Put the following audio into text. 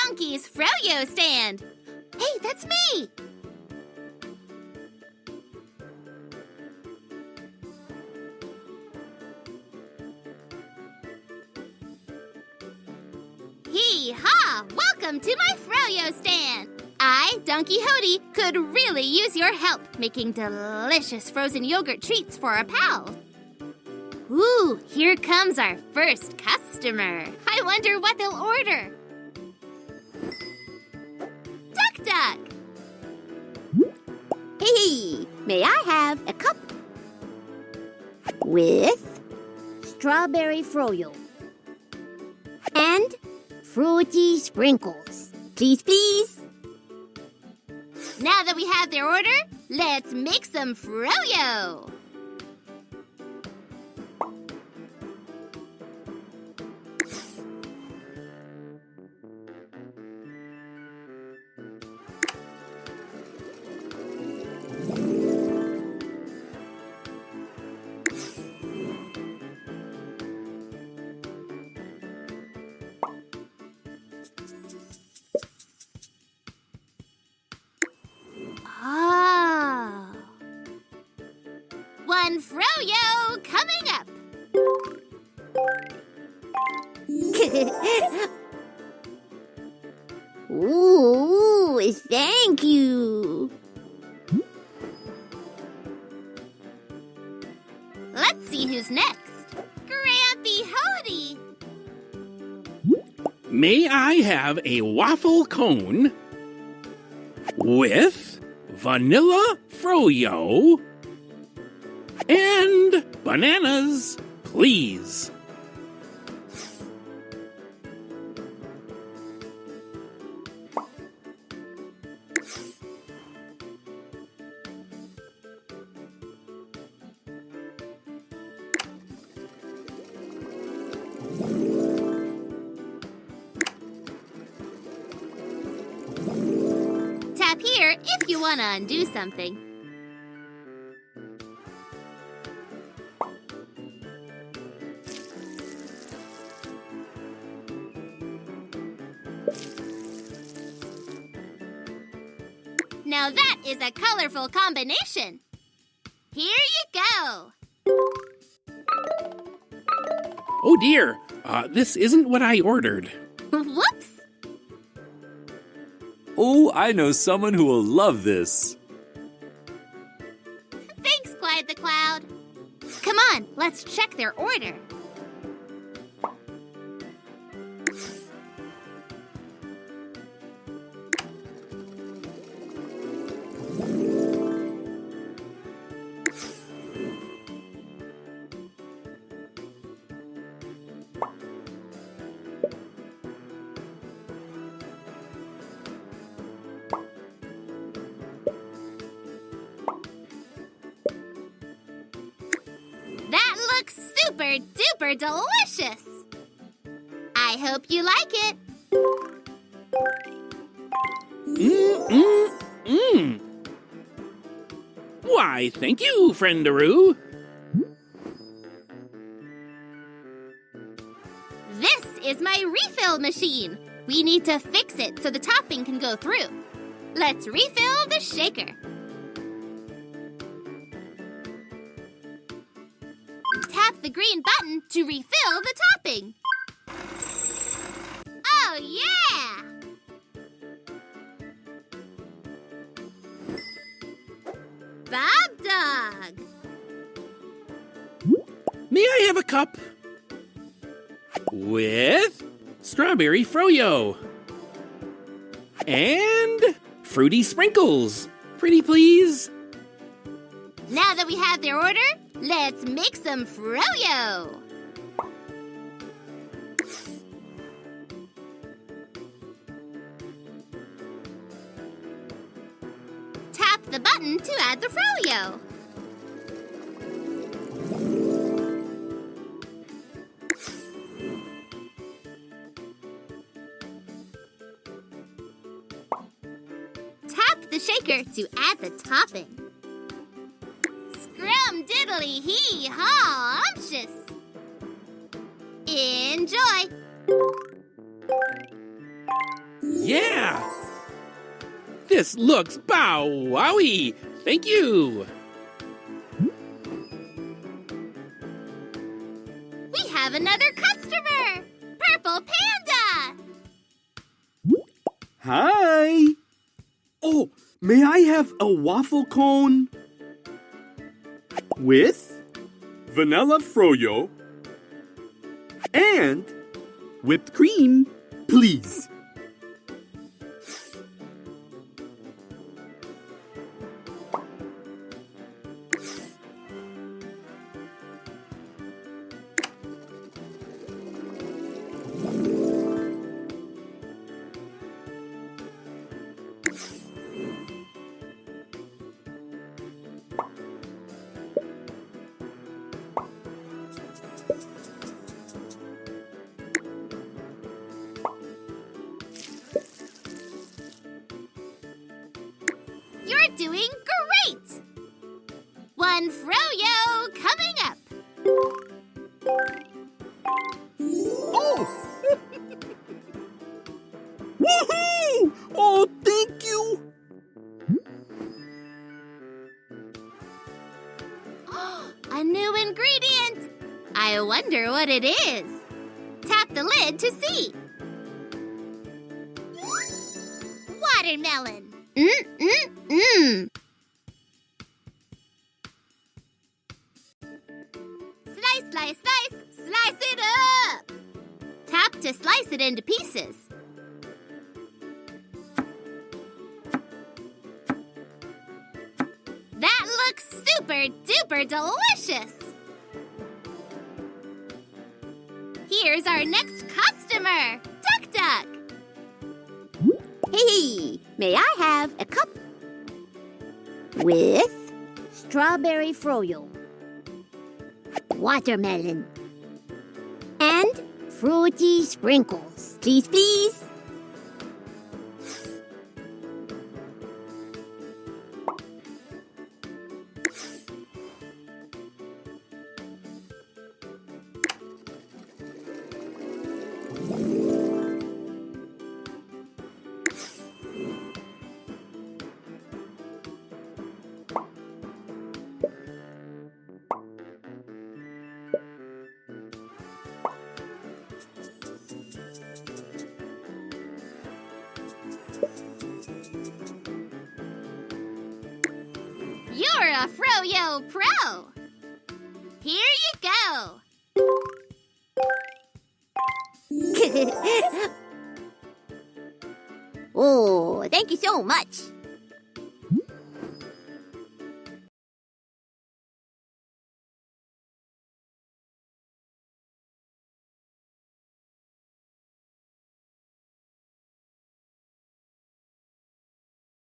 Donkey's Froyo stand. Hey, that's me! Hee-haw! Welcome to my Froyo stand! I, Donkey Hodie, could really use your help making delicious frozen yogurt treats for our pals. Ooh, here comes our first customer. I wonder what they'll order. Duck Duck! Hey, may I have a cup with strawberry froyo and fruity sprinkles? Please, please. Now that we have their order, let's make some Froyo. Ah. One Froyo coming up. Ooh, thank you. Let's see who's next. Grampy Hodie. May I have a waffle cone with vanilla froyo and bananas, please? Tap here if you want to undo something. Now that is a colorful combination. Here you go. Oh dear, this isn't what I ordered. Whoops. Oh, I know someone who will love this. Thanks, Clyde the Cloud. Come on, let's check their order. That looks super duper delicious. I hope you like it. Why, thank you, friendaroo. This is my refill machine. We need to fix it so the topping can go through. Let's refill the shaker. Tap the green button to refill the topping. Oh, yeah! Bob Dog! May I have a cup with strawberry froyo and fruity sprinkles? Pretty please? Now that we have their order, let's make some Froyo. Tap the button to add the Froyo. Tap the shaker to add the topping. Scrum-diddly-hee-haw, umptious. Enjoy. Yeah! This looks bow-wowie! Thank you! We have another customer! Purple Panda! Hi! Oh, may I have a waffle cone? With vanilla froyo and whipped cream, please. You're doing great! One Froyo coming up. Oh! Woohoo! Oh, thank you! A new ingredient! I wonder what it is. Tap the lid to see. Watermelon. Slice, slice, slice, slice it up! Tap to slice it into pieces. That looks super duper delicious! Here's our next customer, Duck Duck. Hey, may I have a cup with strawberry froyo, watermelon, and fruity sprinkles? Please, please. You're a Froyo Pro. Here you go. Oh, thank you so much.